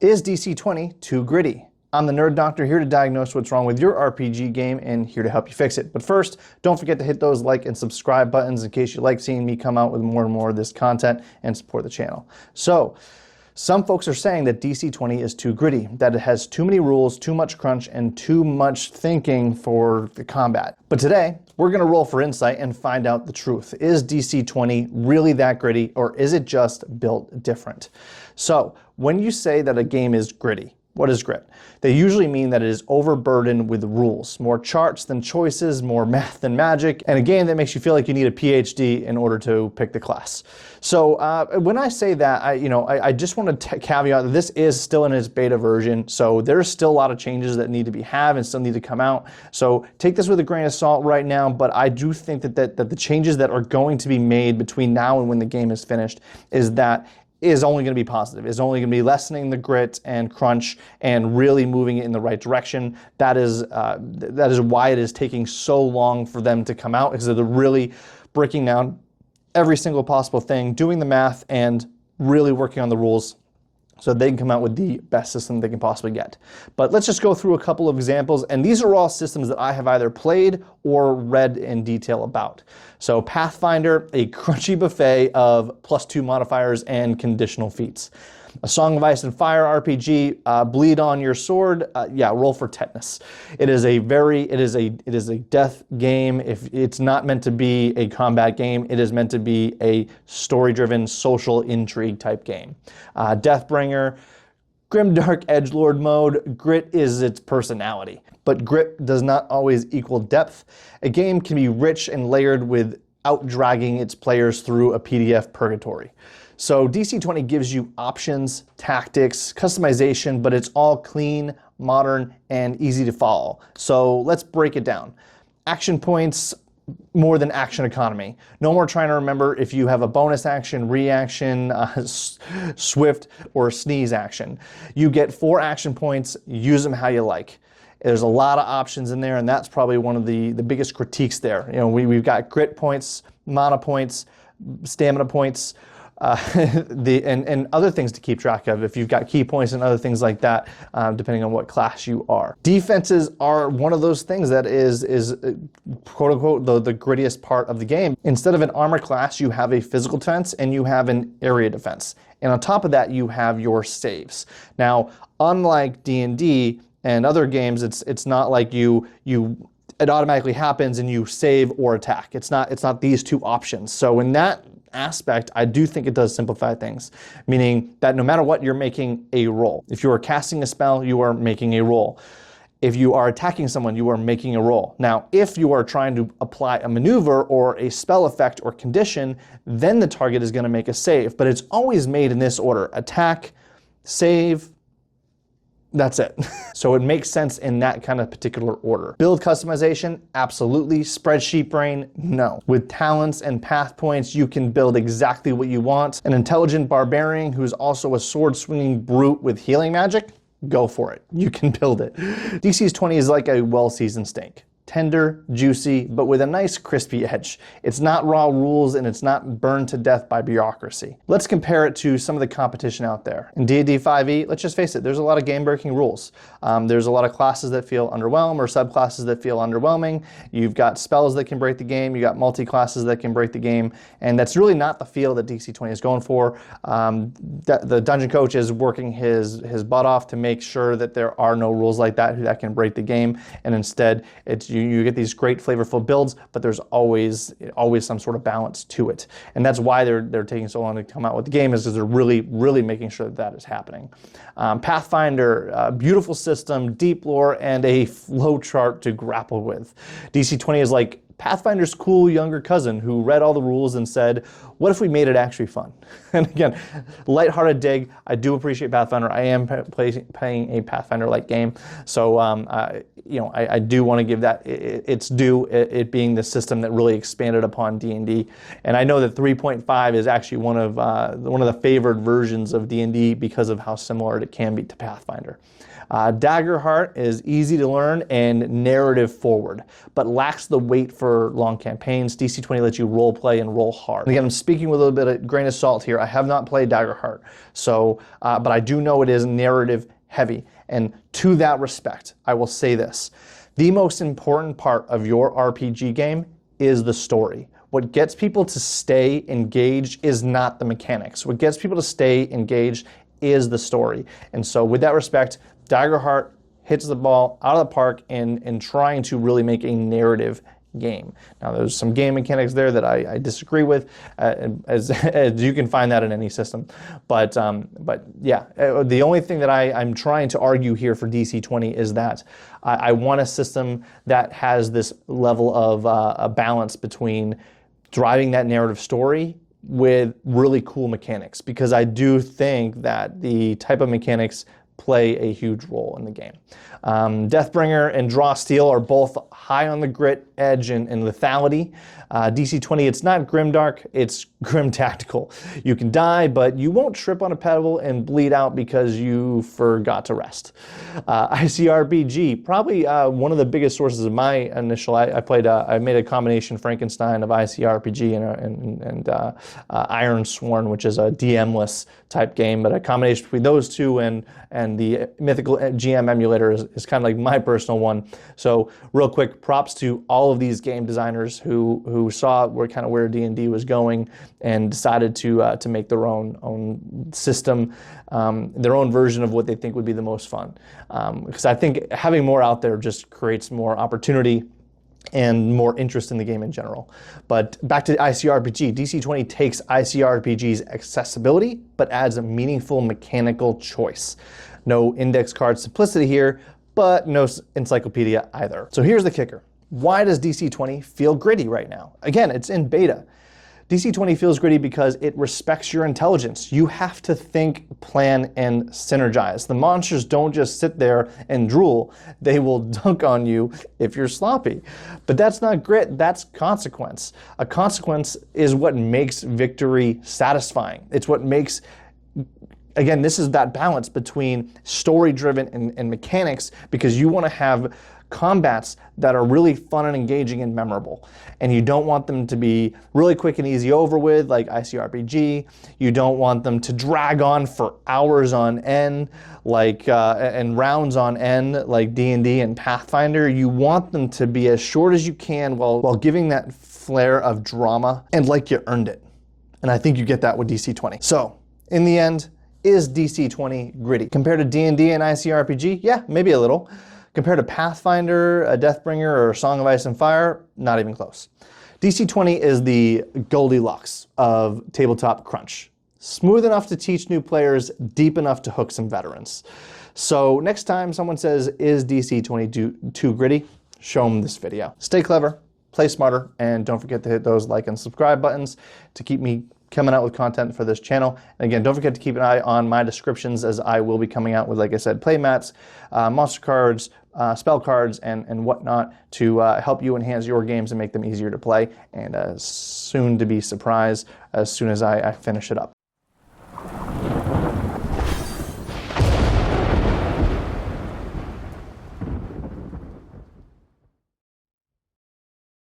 Is DC20 too gritty? I'm the Nerd Doctor, here to diagnose what's wrong with your RPG game and here to help you fix it. But first, don't forget to hit those like and subscribe buttons in case you like seeing me come out with more and more of this content and support the channel. So, some folks are saying that DC20 is too gritty, that it has too many rules, too much crunch, and too much thinking for the combat. But today, we're going to roll for insight and find out the truth. Is DC20 really that gritty, or is it just built different? So, when you say that a game is gritty, what is grit? They usually mean that it is overburdened with rules, more charts than choices, more math than magic, and a game that makes you feel like you need a PhD in order to pick the class. So when I say that, I just want to caveat that this is still in its beta version, so there's still a lot of changes that need to be had and still need to come out. So take this with a grain of salt right now, but I do think that the changes that are going to be made between now and when the game is finished is only going to be positive, is only going to be lessening the grit and crunch and really moving it in the right direction. That is why it is taking so long for them to come out, because they're really breaking down every single possible thing, doing the math, and really working on the rules so they can come out with the best system they can possibly get. But let's just go through a couple of examples, and these are all systems that I have either played or read in detail about. So Pathfinder, a crunchy buffet of +2 modifiers and conditional feats. A Song of Ice and Fire RPG, bleed on your sword, roll for tetanus. It is a death game. If it's not meant to be a combat game, it is meant to be a story-driven social intrigue type game. Deathbringer, grimdark edgelord mode. Grit is its personality, but grit does not always equal depth. A game can be rich and layered without dragging its players through a PDF purgatory. So DC20 gives you options, tactics, customization, but it's all clean, modern, and easy to follow. So let's break it down. Action points more than action economy. No more trying to remember if you have a bonus action, reaction, swift, or sneeze action. You get 4 action points, use them how you like. There's a lot of options in there, and that's probably one of the biggest critiques there. We've got grit points, mana points, stamina points, and other things to keep track of if you've got key points and other things like that, depending on what class you are. Defenses are one of those things that is quote unquote the grittiest part of the game. Instead of an armor class, you have a physical defense and you have an area defense. And on top of that, you have your saves. Now, unlike D&D and other games, it's not like it automatically happens and you save or attack. It's not these two options. So in that aspect, I do think it does simplify things, meaning that no matter what, you're making a roll. If you are casting a spell, you are making a roll. If you are attacking someone, you are making a roll. Now, if you are trying to apply a maneuver or a spell effect or condition, then the target is going to make a save, but it's always made in this order: attack, save, that's it. So it makes sense in that kind of particular order. Build customization, absolutely. Spreadsheet brain, no. With talents and path points, you can build exactly what you want. An intelligent barbarian who's also a sword-swinging brute with healing magic, go for it. You can build it. DC20 is like a well-seasoned steak. Tender, juicy, but with a nice crispy edge. It's not raw rules and it's not burned to death by bureaucracy. Let's compare it to some of the competition out there. In D&D 5e, let's just face it, there's a lot of game-breaking rules. There's a lot of classes that feel underwhelming or subclasses that feel underwhelming. You've got spells that can break the game, you got multi-classes that can break the game, and that's really not the feel that DC20 is going for. The dungeon coach is working his butt off to make sure that there are no rules like that can break the game, and instead it's you get these great flavorful builds, but there's always some sort of balance to it. And that's why they're taking so long to come out with the game, is because they're really making sure that is happening. Pathfinder, beautiful system, deep lore, and a flow chart to grapple with. DC20 is like Pathfinder's cool younger cousin who read all the rules and said, what if we made it actually fun? And again, lighthearted dig. I do appreciate Pathfinder. I am playing a Pathfinder-like game. So, I do want to give that its due, it being the system that really expanded upon D&D. And I know that 3.5 is actually one of the favored versions of D&D because of how similar it can be to Pathfinder. Daggerheart is easy to learn and narrative forward, but lacks the weight for long campaigns. DC20 lets you role play and roll hard. And again, I'm speaking with a little bit of grain of salt here. I have not played Daggerheart, so but I do know it is narrative heavy. And to that respect, I will say this: the most important part of your RPG game is the story. What gets people to stay engaged is not the mechanics. What gets people to stay engaged is the story. And so with that respect, Daggerheart hits the ball out of the park in trying to really make a narrative game. Now there's some game mechanics there that I disagree with, as you can find that in any system. But yeah, the only thing that I'm trying to argue here for DC20 is that I want a system that has this level of a balance between driving that narrative story with really cool mechanics, because I do think that the type of mechanics play a huge role in the game. Deathbringer and Draw Steel are both high on the grit, edge, and lethality. DC20, it's not grimdark, it's grim tactical. You can die, but you won't trip on a pebble and bleed out because you forgot to rest. ICRPG, probably one of the biggest sources of my initial, I made a combination Frankenstein of ICRPG and Iron Sworn, which is a DM-less type game, but a combination between those two and the Mythical GM emulator is kind of like my personal one. So real quick, props to all of these game designers who saw where D&D was going and decided to make their own system, their own version of what they think would be the most fun. Because I think having more out there just creates more opportunity and more interest in the game in general. But back to ICRPG, DC20 takes ICRPG's accessibility, but adds a meaningful mechanical choice. No index card simplicity here, but no encyclopedia either. So here's the kicker. Why does DC20 feel gritty right now? Again, it's in beta. DC20 feels gritty because it respects your intelligence. You have to think, plan, and synergize. The monsters don't just sit there and drool. They will dunk on you if you're sloppy. But that's not grit, that's consequence. A consequence is what makes victory satisfying. It's what makes, again, this is that balance between story-driven and mechanics, because you want to have combats that are really fun and engaging and memorable. And you don't want them to be really quick and easy over with, like ICRPG. You don't want them to drag on for hours on end, like and rounds on end, like D&D and Pathfinder. You want them to be as short as you can while giving that flair of drama and like you earned it. And I think you get that with DC20. So, in the end, is DC20 gritty? Compared to D&D and ICRPG, yeah, maybe a little. Compared to Pathfinder, a Deathbringer, or Song of Ice and Fire, not even close. DC20 is the Goldilocks of tabletop crunch. Smooth enough to teach new players, deep enough to hook some veterans. So next time someone says, is DC20 too gritty? Show them this video. Stay clever, play smarter, and don't forget to hit those like and subscribe buttons to keep me coming out with content for this channel. And again, don't forget to keep an eye on my descriptions, as I will be coming out with, like I said, play mats, monster cards, spell cards, and whatnot to help you enhance your games and make them easier to play, and soon to be surprised as soon as I finish it up.